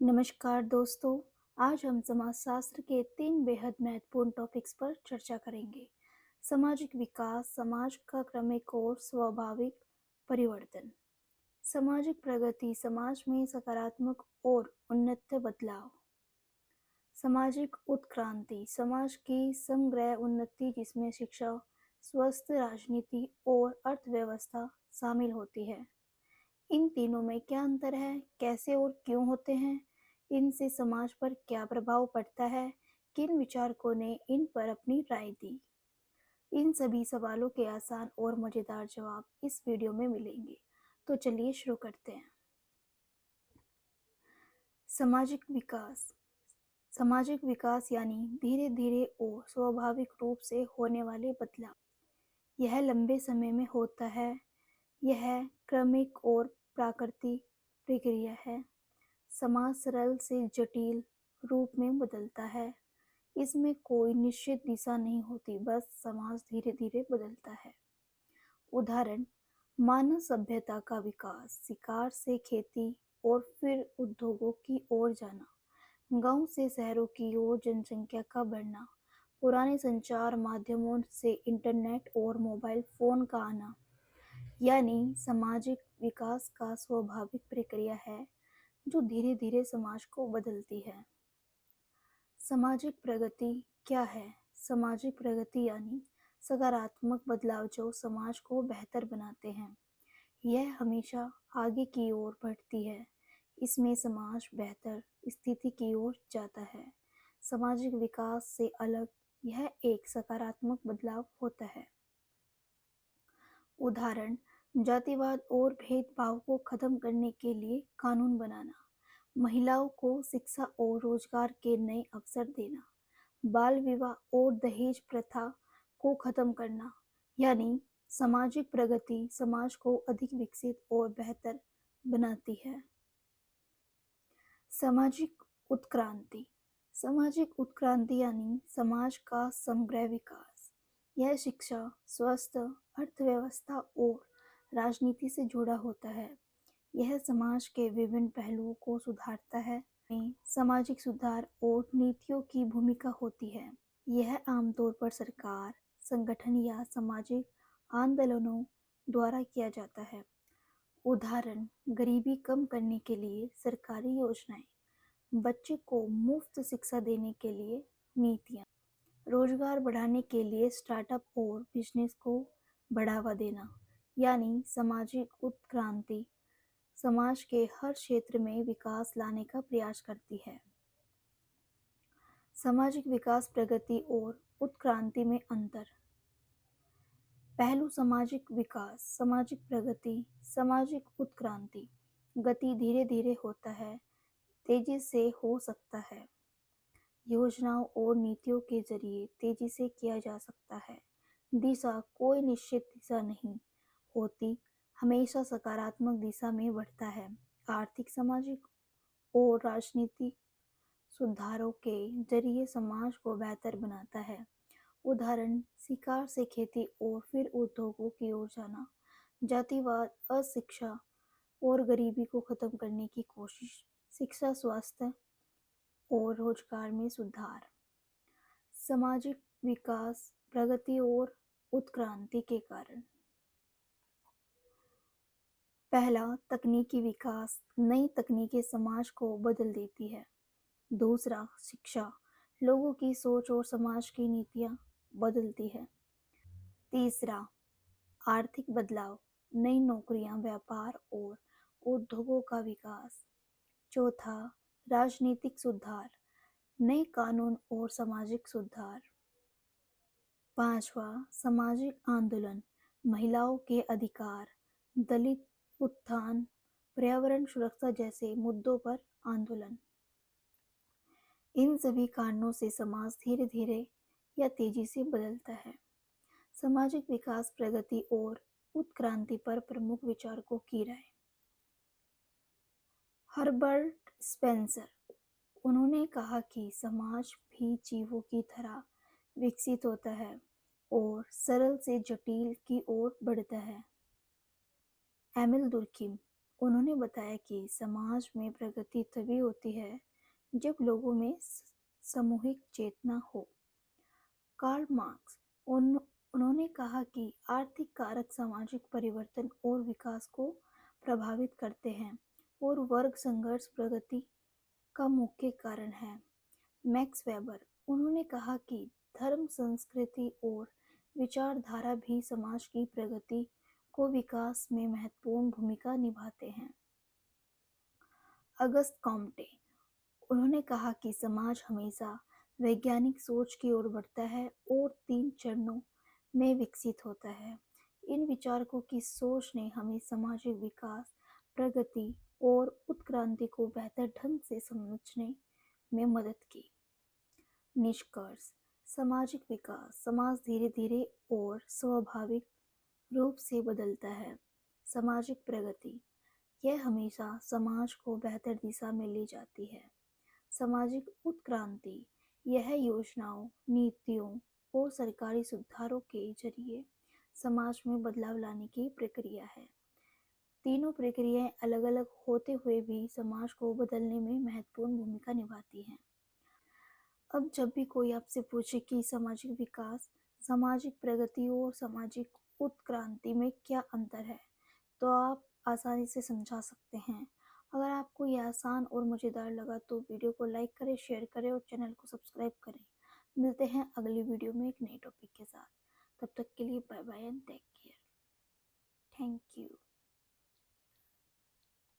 नमस्कार दोस्तों। आज हम समाजशास्त्र के 3 बेहद महत्वपूर्ण टॉपिक्स पर चर्चा करेंगे। सामाजिक विकास, समाज का क्रमिक और स्वाभाविक परिवर्तन। सामाजिक प्रगति, समाज में सकारात्मक और उन्नत बदलाव। सामाजिक उत्क्रांति, समाज की समग्र उन्नति जिसमें शिक्षा, स्वस्थ राजनीति और अर्थव्यवस्था शामिल होती है। इन तीनों में क्या अंतर है, कैसे और क्यों होते हैं, इनसे समाज पर क्या प्रभाव पड़ता है, किन विचारकों ने इन पर अपनी राय दी। इन सभी सवालों के आसान और मज़ेदार जवाब इस वीडियो में मिलेंगे। तो चलिए शुरू करते हैं। सामाजिक विकास। सामाजिक विकास यानी धीरे धीरे और स्वाभाविक रूप से होने वाले बदलाव। यह लंबे समय में होता है। यह क्रमिक और प्राकृतिक प्रक्रिया है। समाज सरल से जटिल रूप में बदलता है। इसमें कोई निश्चित दिशा नहीं होती, बस समाज धीरे धीरे बदलता है। उदाहरण, मानव सभ्यता का विकास, शिकार से खेती और फिर उद्योगों की ओर जाना, गांव से शहरों की ओर जनसंख्या का बढ़ना, पुराने संचार माध्यमों से इंटरनेट और मोबाइल फोन का आना। यानी सामाजिक विकास का स्वाभाविक प्रक्रिया है जो धीरे धीरे समाज को बदलती है। सामाजिक प्रगति क्या है? सामाजिक प्रगति यानी सकारात्मक बदलाव जो समाज को बेहतर बनाते हैं। यह हमेशा आगे की ओर बढ़ती है। इसमें समाज बेहतर स्थिति की ओर जाता है। सामाजिक विकास से अलग यह एक सकारात्मक बदलाव होता है। उदाहरण, जातिवाद और भेदभाव को खत्म करने के लिए कानून बनाना, महिलाओं को शिक्षा और रोजगार के नए अवसर देना, बाल विवाह और दहेज प्रथा को खत्म करना। यानी सामाजिक प्रगति समाज को अधिक विकसित और बेहतर बनाती है। सामाजिक उत्क्रांति। सामाजिक उत्क्रांति यानी समाज का समग्र विकास। यह शिक्षा, स्वास्थ्य, अर्थव्यवस्था और राजनीति से जुड़ा होता है। यह समाज के विभिन्न पहलुओं को सुधारता है। में सामाजिक सुधार और नीतियों की भूमिका होती है। यह आमतौर पर सरकार, संगठन या सामाजिक आंदोलनों द्वारा किया जाता है। उदाहरण, गरीबी कम करने के लिए सरकारी योजनाएं, बच्चे को मुफ्त शिक्षा देने के लिए नीतियां, रोजगार बढ़ाने के लिए स्टार्टअप और बिजनेस को बढ़ावा देना। यानी सामाजिक उत्क्रांति समाज के हर क्षेत्र में विकास लाने का प्रयास करती है। सामाजिक विकास, प्रगति और उत्क्रांति में अंतर। पहलू, सामाजिक विकास, सामाजिक प्रगति, सामाजिक उत्क्रांति। गति धीरे धीरे होता है, तेजी से हो सकता है। योजनाओं और नीतियों के जरिए तेजी से किया जा सकता है। दिशा, कोई निश्चित दिशा नहीं होती, हमेशा सकारात्मक दिशा में बढ़ता है। आर्थिक, सामाजिक और राजनीतिक सुधारों के जरिए समाज को बेहतर बनाता है। उदाहरण, शिकार से खेती और फिर उद्योगों की ओर जाना, जातिवाद, अशिक्षा और गरीबी को खत्म करने की कोशिश, शिक्षा, स्वास्थ्य और रोजगार में सुधार। सामाजिक विकास, प्रगति और उत्क्रांति के कारण। पहला, तकनीकी विकास, नई तकनीकें समाज को बदल देती है। दूसरा, शिक्षा, लोगों की सोच और समाज की नीतियां बदलती है। तीसरा, आर्थिक बदलाव, नई नौकरियां, व्यापार और उद्योगों का विकास। चौथा, राजनीतिक सुधार, नए कानून और सामाजिक सुधार। पांचवा, सामाजिक आंदोलन, महिलाओं के अधिकार, दलित उत्थान, पर्यावरण सुरक्षा जैसे मुद्दों पर आंदोलन। इन सभी कारणों से समाज धीरे धीरे या तेजी से बदलता है। सामाजिक विकास, प्रगति और उत्क्रांति पर प्रमुख विचारकों की राय। हर्बर्ट स्पेंसर, उन्होंने कहा कि समाज भी जीवों की तरह विकसित होता है और सरल से जटिल की ओर बढ़ता है। एमिल दुर्कीम, उन्होंने बताया कि समाज में प्रगति तभी होती है जब लोगों में सामूहिक चेतना हो। कार्ल मार्क्स उन्होंने कहा कि आर्थिक कारक सामाजिक परिवर्तन और विकास को प्रभावित करते हैं और वर्ग संघर्ष प्रगति का मुख्य कारण है। मैक्स वेबर उन्होंने कहा कि धर्म, संस्कृति और विचारधारा भी समाज की प्रगति को विकास में महत्वपूर्ण भूमिका निभाते हैं। अगस्त कॉम्टे उन्होंने कहा कि समाज हमेशा वैज्ञानिक सोच की ओर बढ़ता है और 3 चरणों में विकसित होता है। इन विचारकों की सोच ने हमें सामाजिक विकास, प्रगति और उत्क्रांति को बेहतर ढंग से समझने में मदद की। निष्कर्ष: सामाजिक विकास समाज धीरे-धीरे और स्वाभाविक रूप से बदलता है। सामाजिक प्रगति यह हमेशा समाज को बेहतर दिशा में ले जाती है। सामाजिक उत्क्रांति यह योजनाओं, नीतियों और सरकारी सुधारों के जरिए समाज में बदलाव लाने की प्रक्रिया है। तीनों प्रक्रियाएं अलग-अलग होते हुए भी समाज को बदलने में महत्वपूर्ण भूमिका निभाती हैं। अब जब भी कोई आपसे पूछे कि सामाजिक विकास, सामाजिक प्रगति और सामाजिक उत्क्रांति में क्या अंतर है, तो आप आसानी से समझा सकते हैं। अगर आपको ये आसान और मज़ेदार लगा तो वीडियो को लाइक करें, शेयर करें और चैनल को सब्सक्राइब करें। मिलते हैं अगली वीडियो में एक नए टॉपिक के साथ। तब तक के लिए bye bye and take care. Thank you.